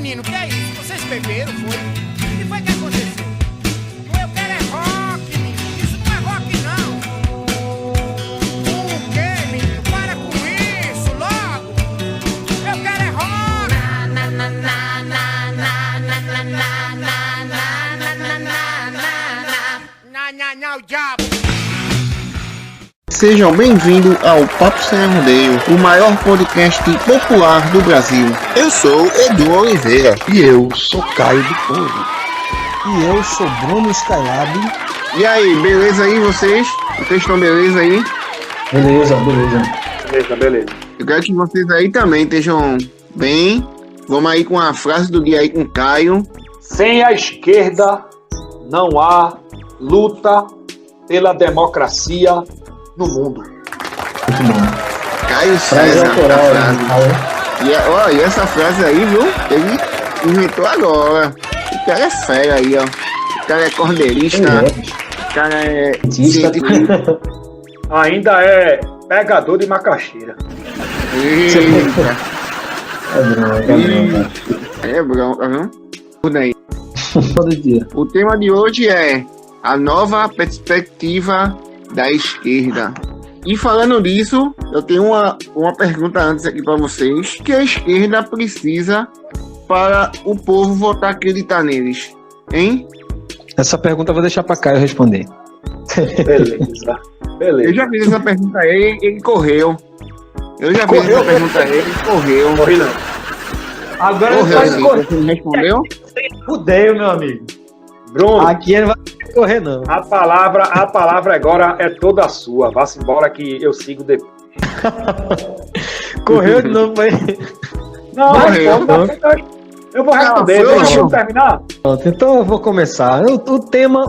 menino, que é isso? Vocês beberam, foi? O que foi que aconteceu? Eu quero é rock, menino. Isso não é rock, não. O quê, menino? Para com isso, logo. Eu quero é rock. Na, na, na, na, na, na, na, na, na, na, na, na, na, na, o diabo. Sejam bem-vindos ao Papo Sem Rodeio, o maior podcast popular do Brasil. Eu sou Edu Oliveira. E eu sou Caio do Povo. E eu sou Bruno Skylab. E aí, beleza aí vocês? Vocês estão beleza aí? Beleza. Eu quero que vocês aí também estejam bem. Vamos aí com a frase do dia aí com o Caio. Sem a esquerda não há luta pela democracia no mundo. Muito bom. Caio Frase César, autoral, a frase. E essa frase aí, viu? Ele inventou agora. O cara é fera aí, ó. O cara é cordeirista. O cara é cientista. Ainda é pegador de macaxeira. Eita. É bronca, viu? Tudo aí. todo dia. O tema de hoje é a nova perspectiva da esquerda. E falando disso, eu tenho uma pergunta antes aqui para vocês. O que a esquerda precisa para o povo voltar a acreditar neles? Hein? Essa pergunta eu vou deixar para Caio responder. Beleza. Eu já fiz essa pergunta a ele correu. Eu já fiz essa pergunta a ele correu. Corri não. Agora Correu, ele sim. vai correr. Você respondeu? Fudeu, meu amigo. Bruno, Aqui ele não vai correr, não. a palavra agora é toda sua. Vá-se embora que eu sigo depois. Correu de novo, foi. Não, Correu. eu vou responder. foi, Deixa eu não. terminar. Pronto, então eu vou começar. O tema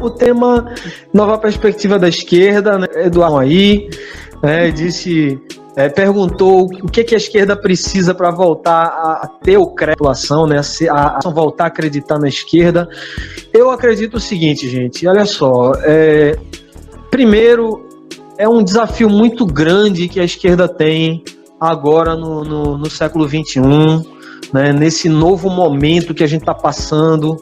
nova perspectiva da esquerda, né? Eduardo aí, né, perguntou o que a esquerda precisa para voltar a ter o crédito, né, a voltar a acreditar na esquerda. Eu acredito o seguinte, gente, olha só, primeiro, é um desafio muito grande que a esquerda tem agora no século XXI, né, nesse novo momento que a gente está passando.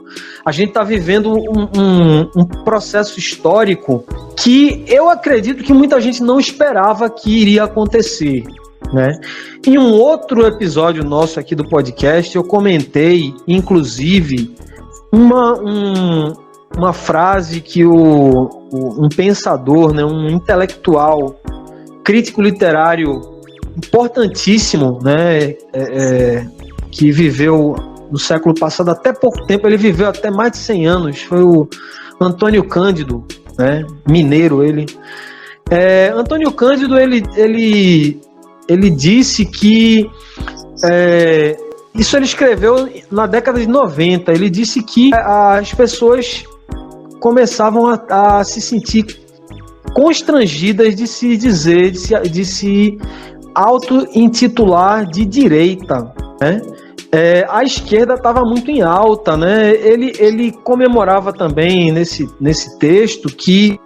A gente está vivendo um processo histórico que eu acredito que muita gente não esperava que iria acontecer, né? Em um outro episódio nosso aqui do podcast, eu comentei, inclusive, uma frase que um pensador, né, um intelectual, crítico literário importantíssimo, né, que viveu no século passado até pouco tempo, ele viveu até mais de 100 anos, foi o Antônio Cândido, né, mineiro ele. Antônio Cândido, ele disse que, isso ele escreveu na década de 90, ele disse que as pessoas começavam a se sentir constrangidas de se dizer, de se auto-intitular de direita, né? A esquerda estava muito em alta, né? Ele comemorava também nesse texto que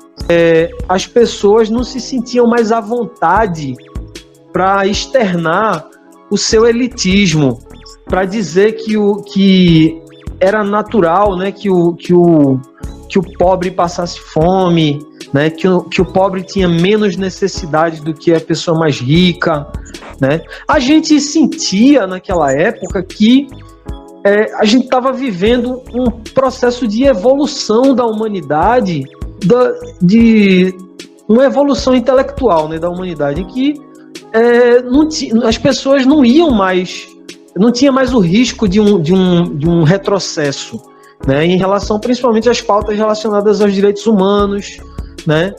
as pessoas não se sentiam mais à vontade para externar o seu elitismo, para dizer que era natural, né? Que o pobre passasse fome, né? Que o pobre tinha menos necessidade do que a pessoa mais rica, né? A gente sentia naquela época que a gente estava vivendo um processo de evolução da humanidade, de uma evolução intelectual, né, da humanidade, em que as pessoas não iam mais, não tinha mais o risco de um retrocesso, né, em relação principalmente às pautas relacionadas aos direitos humanos, né,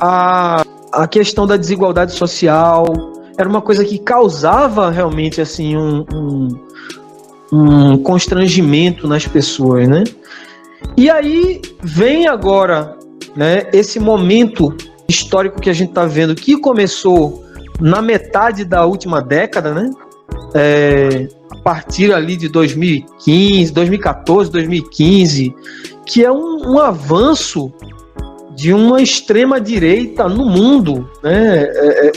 a questão da desigualdade social. Era uma coisa que causava realmente assim um constrangimento nas pessoas, né? E aí vem agora, né, esse momento histórico que a gente está vendo, que começou na metade da última década, né? A partir ali de 2014, 2015, que é um avanço de uma extrema-direita no mundo, né,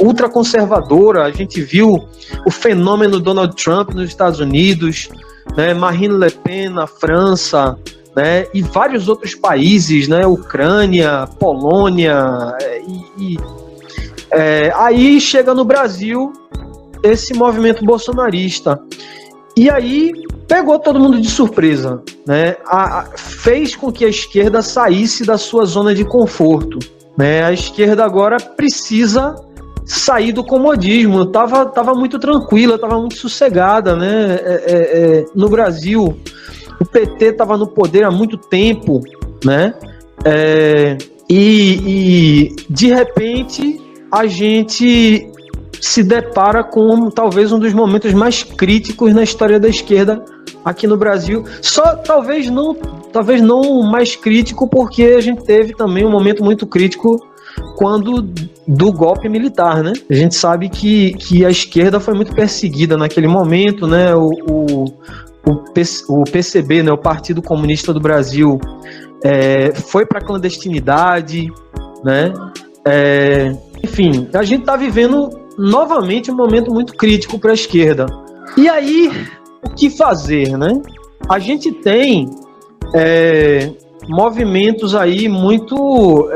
ultraconservadora. A gente viu o fenômeno Donald Trump nos Estados Unidos, né, Marine Le Pen na França, né, e vários outros países, né, Ucrânia, Polônia, aí chega no Brasil esse movimento bolsonarista. E aí pegou todo mundo de surpresa, né? Fez com que a esquerda saísse da sua zona de conforto, né? A esquerda agora precisa sair do comodismo. Tava muito tranquila, tava muito sossegada, né? No Brasil, o PT estava no poder há muito tempo, né? E de repente a gente se depara com talvez um dos momentos mais críticos na história da esquerda aqui no Brasil. Só talvez não o mais crítico, porque a gente teve também um momento muito crítico do golpe militar, né? A gente sabe que a esquerda foi muito perseguida naquele momento, né? O PCB, né? O Partido Comunista do Brasil, foi para a clandestinidade, né? Enfim, a gente está vivendo novamente um momento muito crítico para a esquerda. E aí, o que fazer, né? A gente tem movimentos aí muito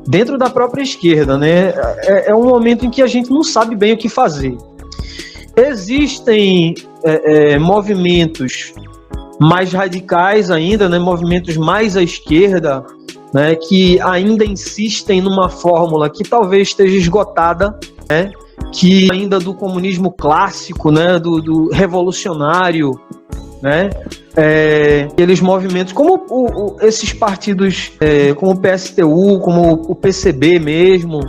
dentro da própria esquerda, né? É um momento em que a gente não sabe bem o que fazer. Existem movimentos mais radicais ainda, né? Movimentos mais à esquerda, né? Que ainda insistem numa fórmula que talvez esteja esgotada, né? Que ainda do comunismo clássico, né? Do revolucionário, né? Aqueles movimentos como esses partidos, como o PSTU, como o PCB mesmo,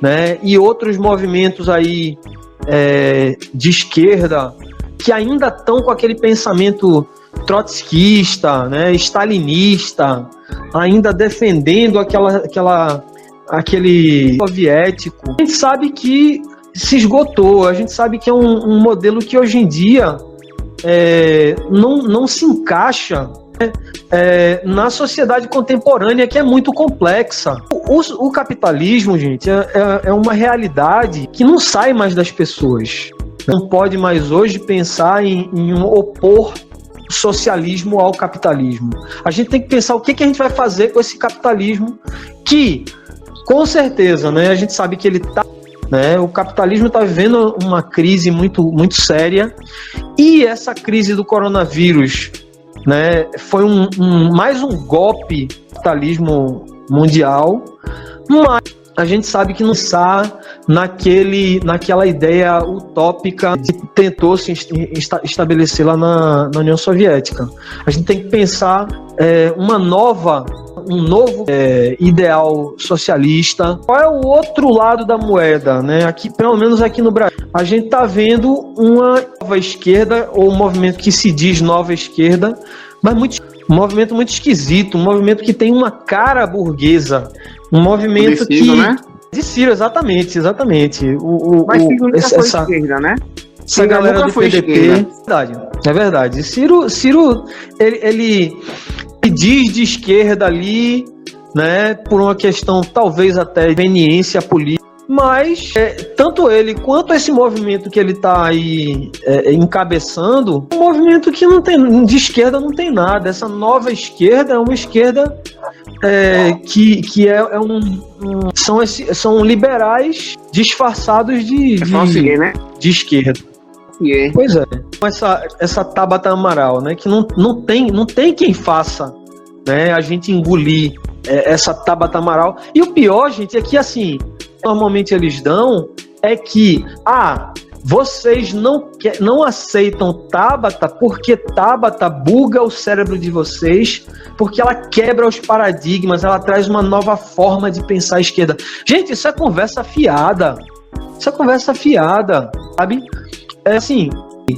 né? E outros movimentos aí de esquerda que ainda estão com aquele pensamento trotskista, né? Stalinista, ainda defendendo aquele soviético. A gente sabe que se esgotou, a gente sabe que é um modelo que hoje em dia não se encaixa, né, na sociedade contemporânea, que é muito complexa. O capitalismo, gente, é uma realidade que não sai mais das pessoas. Não pode mais hoje pensar em opor o socialismo ao capitalismo. A gente tem que pensar o que a gente vai fazer com esse capitalismo que, com certeza, né, a gente sabe que ele está... Né, o capitalismo está vivendo uma crise muito, muito séria, e essa crise do coronavírus, né, foi mais um golpe do capitalismo mundial, mas a gente sabe que não está naquela ideia utópica que tentou se estabelecer lá na União Soviética. A gente tem que pensar um novo ideal socialista. Qual é o outro lado da moeda, né? Aqui, pelo menos aqui no Brasil, a gente está vendo uma nova esquerda, ou um movimento que se diz nova esquerda, mas um movimento muito esquisito, um movimento que tem uma cara burguesa, um movimento né? De Ciro, exatamente. Mas Ciro nunca foi esquerda, né? Essa galera do PDT, é verdade. Ciro ele diz de esquerda ali, né, por uma questão talvez até de conveniência política, mas tanto ele quanto esse movimento que ele está aí encabeçando, um movimento que não tem, de esquerda não tem nada. Essa nova esquerda é uma esquerda que são liberais disfarçados de esquerda. Yeah. Pois é, essa Tabata Amaral, né, que não tem quem faça, né, a gente engolir essa Tabata Amaral. E o pior, gente, é que assim, normalmente eles dão é que vocês não aceitam Tabata porque Tabata buga o cérebro de vocês, porque ela quebra os paradigmas, ela traz uma nova forma de pensar a esquerda. Gente, isso é conversa fiada. Sabe? Assim,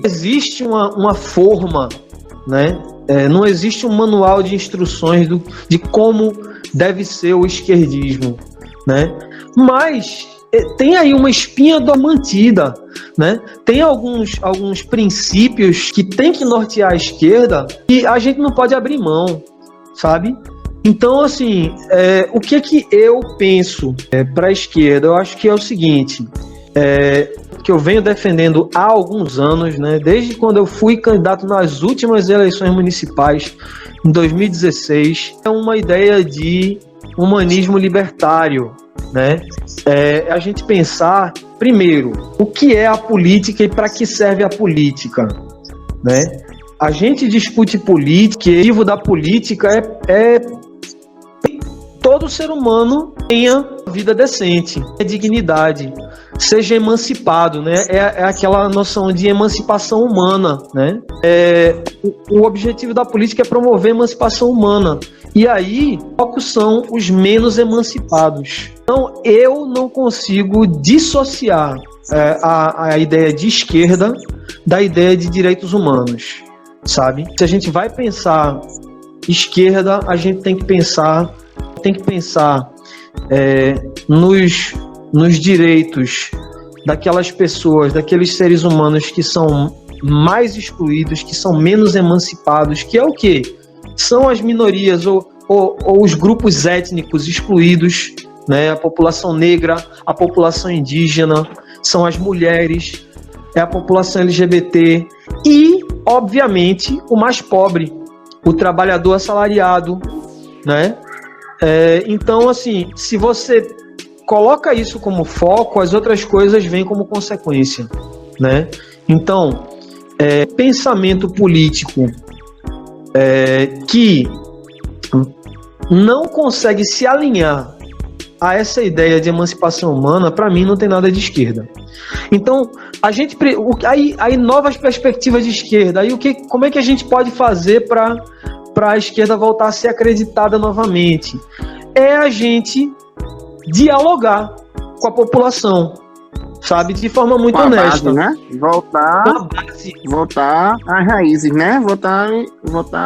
existe uma forma, né? Não existe um manual de instruções de como deve ser o esquerdismo, né? Mas tem aí uma espinha mantida, né? Tem alguns princípios que tem que nortear a esquerda e a gente não pode abrir mão, sabe? Então, assim, o que eu penso para a esquerda? Eu acho que é o seguinte: que eu venho defendendo há alguns anos, né? Desde quando eu fui candidato nas últimas eleições municipais, em 2016, é uma ideia de humanismo libertário, né? A gente pensar, primeiro, o que é a política e para que serve a política, né? A gente discute política, e o objetivo da política é todo ser humano tenha vida decente, dignidade, seja emancipado, né? É aquela noção de emancipação humana, né? O objetivo da política é promover a emancipação humana. E aí, focos são os menos emancipados. Então, eu não consigo dissociar a ideia de esquerda da ideia de direitos humanos, sabe? Se a gente vai pensar esquerda, a gente tem que pensar nos direitos daquelas pessoas, daqueles seres humanos que são mais excluídos, que são menos emancipados, que é o quê? São as minorias ou os grupos étnicos excluídos, né? A população negra, a população indígena, são as mulheres, é a população LGBT e, obviamente, o mais pobre, o trabalhador assalariado, né? Então, assim, se você coloca isso como foco, as outras coisas vêm como consequência, né? Então, pensamento político que não consegue se alinhar a essa ideia de emancipação humana, para mim, não tem nada de esquerda. Então, aí novas perspectivas de esquerda, aí como é que a gente pode fazer para a esquerda voltar a ser acreditada novamente? É a gente dialogar com a população, sabe? De forma muito honesta. Base, né? Voltar às raízes, né? Voltar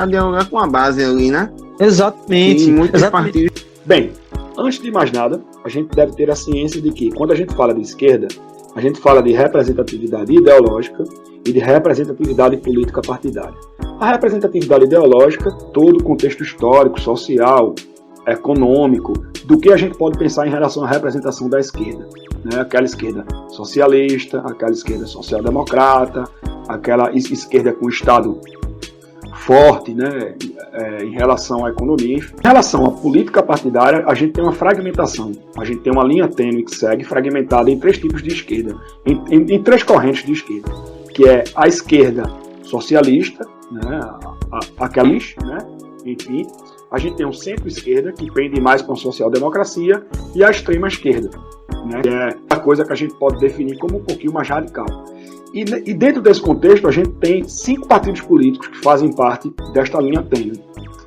a dialogar com a base ali, né? Exatamente. Partidos. Bem, antes de mais nada, a gente deve ter a ciência de que, quando a gente fala de esquerda, a gente fala de representatividade ideológica e de representatividade política partidária. A representatividade ideológica, todo o contexto histórico, social, econômico, do que a gente pode pensar em relação à representação da esquerda, né? Aquela esquerda socialista, aquela esquerda social-democrata, aquela esquerda com o Estado forte, né? Em relação à economia. Em relação à política partidária, a gente tem uma fragmentação, a gente tem uma linha tênue que segue fragmentada em três tipos de esquerda, em três correntes de esquerda, que é a esquerda socialista, né? Aquelas, né? Enfim, a gente tem um centro-esquerda, que pende mais para uma social-democracia, e a extrema-esquerda, né? Que é a coisa que a gente pode definir como um pouquinho mais radical. E dentro desse contexto, a gente tem 5 partidos políticos que fazem parte desta linha tênue,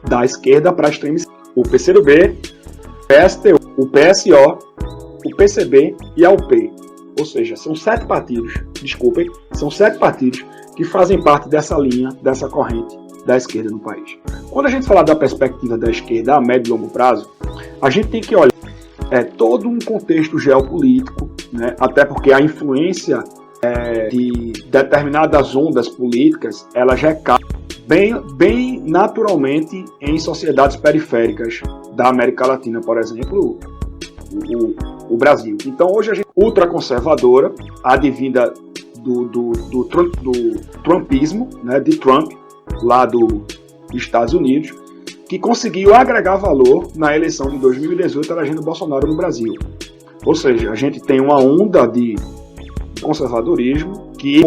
da esquerda para a extrema esquerda: o PCdoB, o PSTU, o PSO, o PCB e a UP. Ou seja, são 7 partidos, são 7 partidos que fazem parte dessa linha, dessa corrente da esquerda no país. Quando a gente falar da perspectiva da esquerda a médio e longo prazo, a gente tem que olhar todo um contexto geopolítico, né? Até porque a influência de determinadas ondas políticas, ela já cai bem naturalmente em sociedades periféricas da América Latina, por exemplo, o Brasil. Então hoje a gente ultraconservadora, advinda do trumpismo, né, de Trump, lá dos Estados Unidos, que conseguiu agregar valor na eleição de 2018, elegendo Bolsonaro no Brasil. Ou seja, a gente tem uma onda de conservadorismo que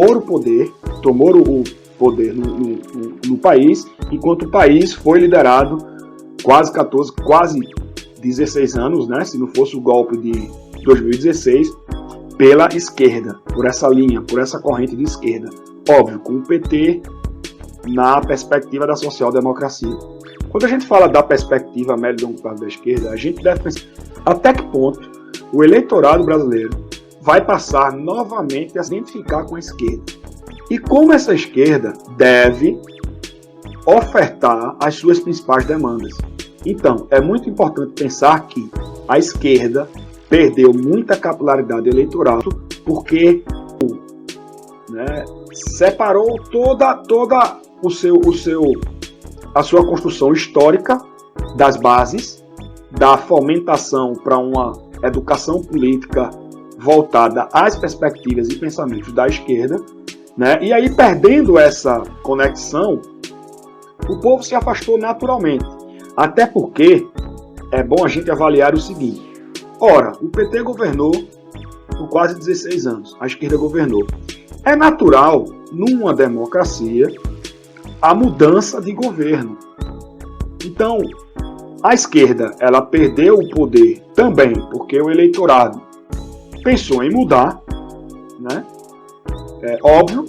tomou o poder no país, enquanto o país foi liderado quase 16 anos, né, se não fosse o golpe de 2016, pela esquerda, por essa linha, por essa corrente de esquerda. Óbvio, com o PT na perspectiva da social-democracia. Quando a gente fala da perspectiva médio e longo prazo da esquerda, a gente deve pensar até que ponto o eleitorado brasileiro vai passar novamente a se identificar com a esquerda. E como essa esquerda deve ofertar as suas principais demandas. Então, é muito importante pensar que a esquerda perdeu muita capilaridade eleitoral porque, né, separou toda a sua construção histórica das bases, da fomentação para uma educação política voltada às perspectivas e pensamentos da esquerda, né? E aí, perdendo essa conexão, o povo se afastou naturalmente. Até porque é bom a gente avaliar o seguinte: ora, o PT governou por quase 16 anos, a esquerda governou. É natural, numa democracia, a mudança de governo. Então, a esquerda, ela perdeu o poder também porque o eleitorado pensou em mudar, né? É óbvio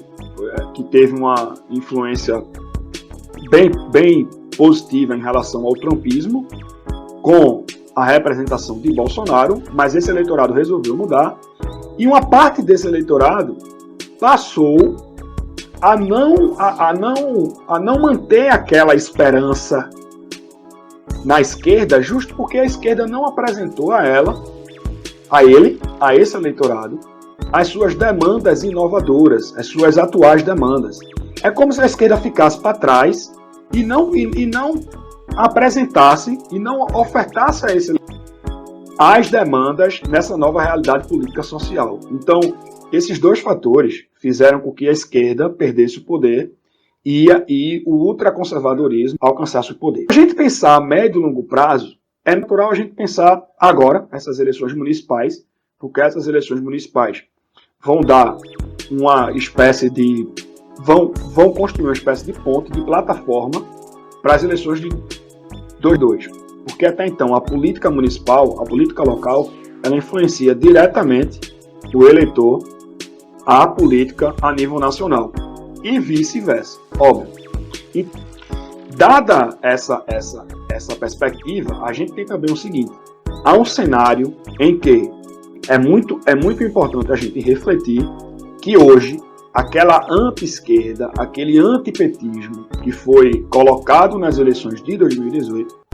que teve uma influência bem positiva em relação ao trumpismo, com a representação de Bolsonaro, mas esse eleitorado resolveu mudar, e uma parte desse eleitorado passou a não manter aquela esperança na esquerda, justo porque a esquerda não apresentou a esse eleitorado, as suas demandas inovadoras, as suas atuais demandas. É como se a esquerda ficasse para trás e não apresentasse e não ofertasse a esse as demandas nessa nova realidade política social. Então, esses dois fatores fizeram com que a esquerda perdesse o poder e o ultraconservadorismo alcançasse o poder. A gente pensar a médio e longo prazo, é natural a gente pensar agora, essas eleições municipais, porque essas eleições municipais vão dar uma espécie de... vão construir uma espécie de ponte, de plataforma para as eleições de 2022. Porque até então a política municipal, a política local, ela influencia diretamente o eleitor à política a nível nacional. E vice-versa, óbvio. E dada essa perspectiva, a gente tem também o seguinte: há um cenário em que é muito importante a gente refletir que hoje aquela anti-esquerda, aquele antipetismo que foi colocado nas eleições de 2018,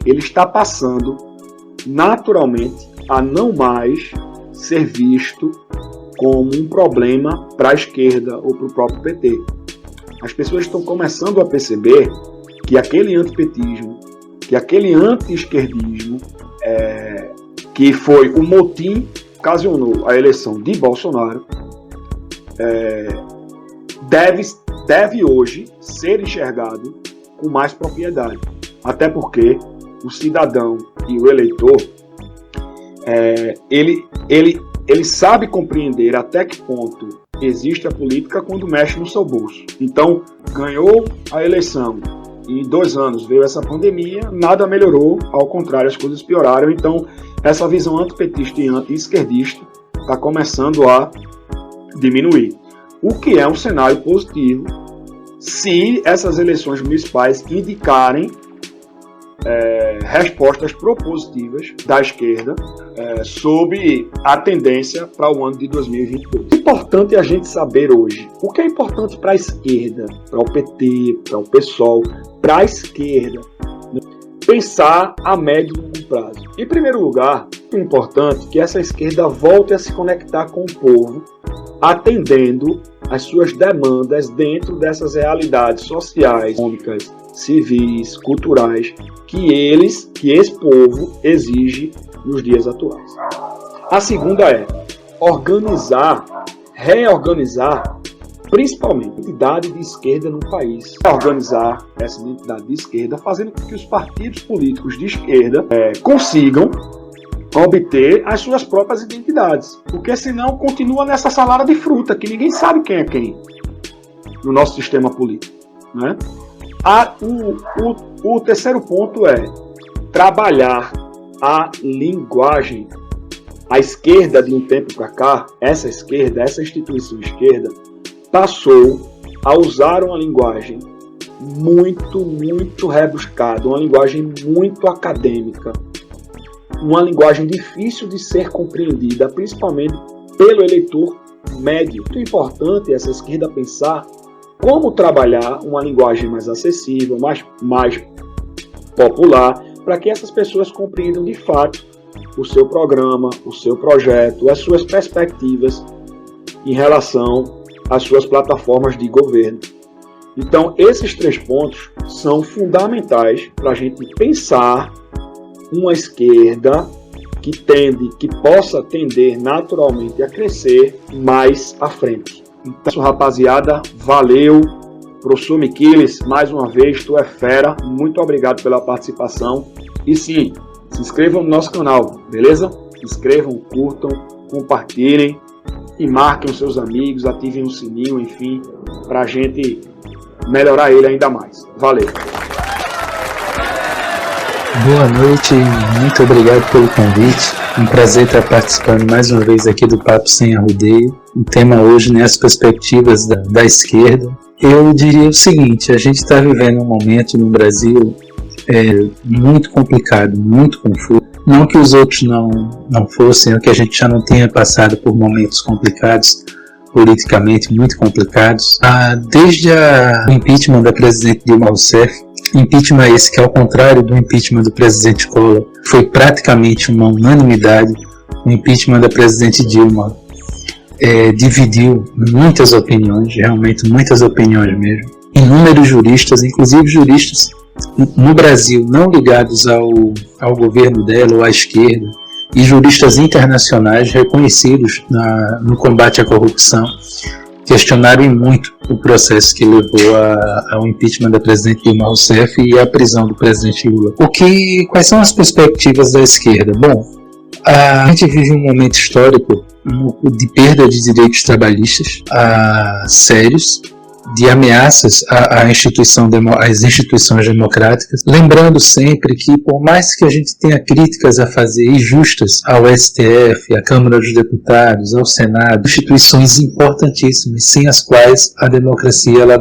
ele está passando naturalmente a não mais ser visto como um problema para a esquerda ou para o próprio PT. As pessoas estão começando a perceber que aquele antipetismo, que aquele anti-esquerdismo, que foi o motim que ocasionou a eleição de Bolsonaro, deve hoje ser enxergado com mais propriedade. Até porque o cidadão e o eleitor, ele sabe compreender até que ponto existe a política quando mexe no seu bolso. Então, ganhou a eleição e em 2 anos veio essa pandemia, nada melhorou, ao contrário, as coisas pioraram. Então, essa visão antipetista e anti-esquerdista está começando a diminuir. O que é um cenário positivo se essas eleições municipais indicarem respostas propositivas da esquerda sobre a tendência para o ano de 2022. É importante a gente saber hoje o que é importante para a esquerda, para o PT, para o PSOL, para a esquerda, né? Pensar a médio e longo prazo. Em primeiro lugar, é importante que essa esquerda volte a se conectar com o povo, atendendo às suas demandas dentro dessas realidades sociais, econômicas, civis, culturais, que esse povo exige nos dias atuais. A segunda é reorganizar, principalmente, a identidade de esquerda no país. Organizar essa identidade de esquerda, fazendo com que os partidos políticos de esquerda consigam obter as suas próprias identidades. Porque senão continua nessa salada de fruta, que ninguém sabe quem é quem no nosso sistema político, né? O terceiro ponto é trabalhar a linguagem. A esquerda, de um tempo para cá, essa instituição esquerda, passou a usar uma linguagem muito rebuscada, uma linguagem muito acadêmica, uma linguagem difícil de ser compreendida, principalmente pelo eleitor médio. Muito importante essa esquerda pensar como trabalhar uma linguagem mais acessível, mais popular, para que essas pessoas compreendam de fato o seu programa, o seu projeto, as suas perspectivas em relação às suas plataformas de governo. Então, esses 3 pontos são fundamentais para a gente pensar uma esquerda que possa tender naturalmente a crescer mais à frente. Então, rapaziada, valeu. Professor Miquiles, mais uma vez, tu é fera. Muito obrigado pela participação. E sim, se inscrevam no nosso canal, beleza? Se inscrevam, curtam, compartilhem e marquem os seus amigos, ativem o sininho, enfim, para a gente melhorar ele ainda mais. Valeu! Boa noite e muito obrigado pelo convite. Um prazer estar participando mais uma vez aqui do Papo Sem Arrudeio. O tema hoje, né, as perspectivas da esquerda. Eu diria o seguinte, a gente está vivendo um momento no Brasil muito complicado, muito confuso. Não que os outros não fossem, ou que a gente já não tenha passado por momentos complicados, politicamente muito complicados. Desde o impeachment da presidente Dilma Rousseff, impeachment esse que, ao contrário do impeachment do presidente Collor, foi praticamente uma unanimidade. O impeachment da presidente Dilma dividiu muitas opiniões, realmente muitas opiniões mesmo. Inúmeros juristas, inclusive juristas no Brasil não ligados ao governo dela ou à esquerda, e juristas internacionais reconhecidos no combate à corrupção, questionaram muito o processo que levou ao impeachment da presidente Dilma Rousseff e à prisão do presidente Lula. Quais são as perspectivas da esquerda? Bom, a gente vive um momento histórico de perda de direitos trabalhistas sérios, de ameaças às instituições democráticas, lembrando sempre que, por mais que a gente tenha críticas a fazer injustas ao STF, à Câmara dos Deputados, ao Senado, instituições importantíssimas, sem as quais a democracia ela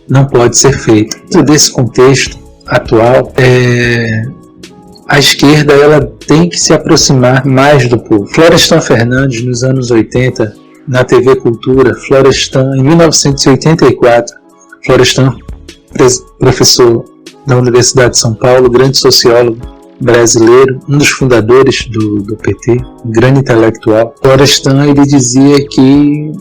não pode ser feita. Dentro desse contexto atual, a esquerda ela tem que se aproximar mais do povo. Florestan Fernandes, nos anos 80, na TV Cultura, Florestan, em 1984, Florestan, professor da Universidade de São Paulo, grande sociólogo brasileiro, um dos fundadores do PT, um grande intelectual. Florestan, ele dizia que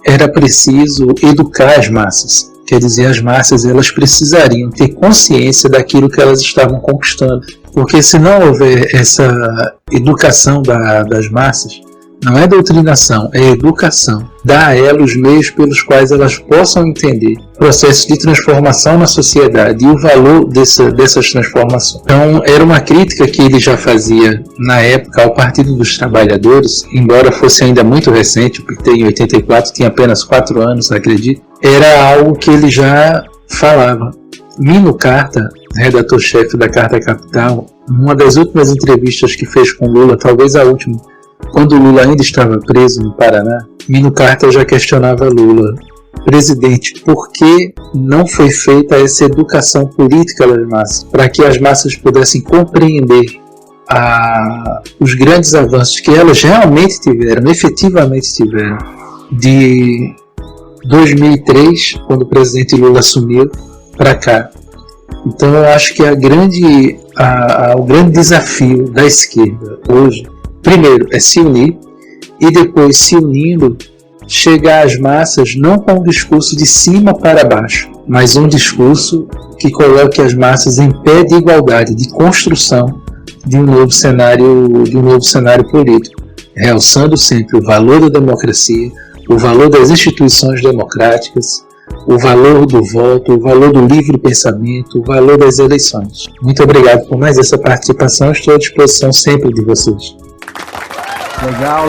era preciso educar as massas. Quer dizer, as massas elas precisariam ter consciência daquilo que elas estavam conquistando. Porque se não houver essa educação das massas, não é doutrinação, é educação. Dá a ela os meios pelos quais elas possam entender o processo de transformação na sociedade e o valor dessas transformações. Então, era uma crítica que ele já fazia na época ao Partido dos Trabalhadores, embora fosse ainda muito recente, o PT em 84 tinha apenas 4 anos, acredito. Era algo que ele já falava. Mino Carta, redator-chefe da Carta Capital, numa das últimas entrevistas que fez com Lula, talvez a última, quando Lula ainda estava preso no Paraná, Mino Carta já questionava Lula: presidente, por que não foi feita essa educação política das massas, para que as massas pudessem compreender os grandes avanços que elas realmente tiveram, efetivamente tiveram, de 2003, quando o presidente Lula assumiu, para cá. Então eu acho que o grande desafio da esquerda hoje, primeiro, é se unir, e depois, se unindo, chegar às massas não com um discurso de cima para baixo, mas um discurso que coloque as massas em pé de igualdade, de construção de um novo cenário político, realçando sempre o valor da democracia, o valor das instituições democráticas, o valor do voto, o valor do livre pensamento, o valor das eleições. Muito obrigado por mais essa participação, estou à disposição sempre de vocês. Legal.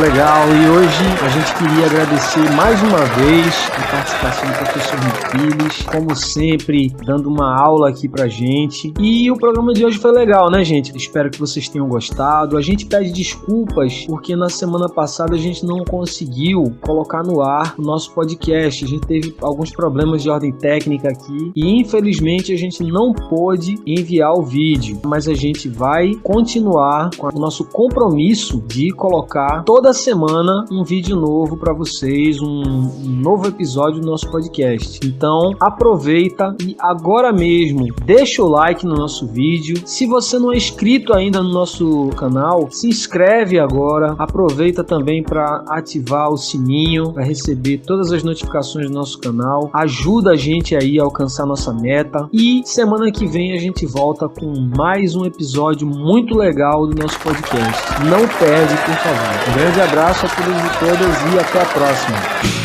E hoje a gente queria agradecer mais uma vez a participação do professor Miquiles, como sempre, dando uma aula aqui pra gente. E o programa de hoje foi legal, né, gente? Espero que vocês tenham gostado. A gente pede desculpas porque na semana passada a gente não conseguiu colocar no ar o nosso podcast. A gente teve alguns problemas de ordem técnica aqui e infelizmente a gente não pôde enviar o vídeo. Mas a gente vai continuar com o nosso compromisso de colocar colocar toda semana um vídeo novo para vocês, um novo episódio do nosso podcast. Então aproveita e agora mesmo deixa o like no nosso vídeo. Se você não é inscrito ainda no nosso canal, se inscreve agora. Aproveita também para ativar o sininho para receber todas as notificações do nosso canal. Ajuda a gente aí a alcançar nossa meta. E semana que vem a gente volta com mais um episódio muito legal do nosso podcast. Não perde, por favor. Um grande abraço a todos e todas e até a próxima.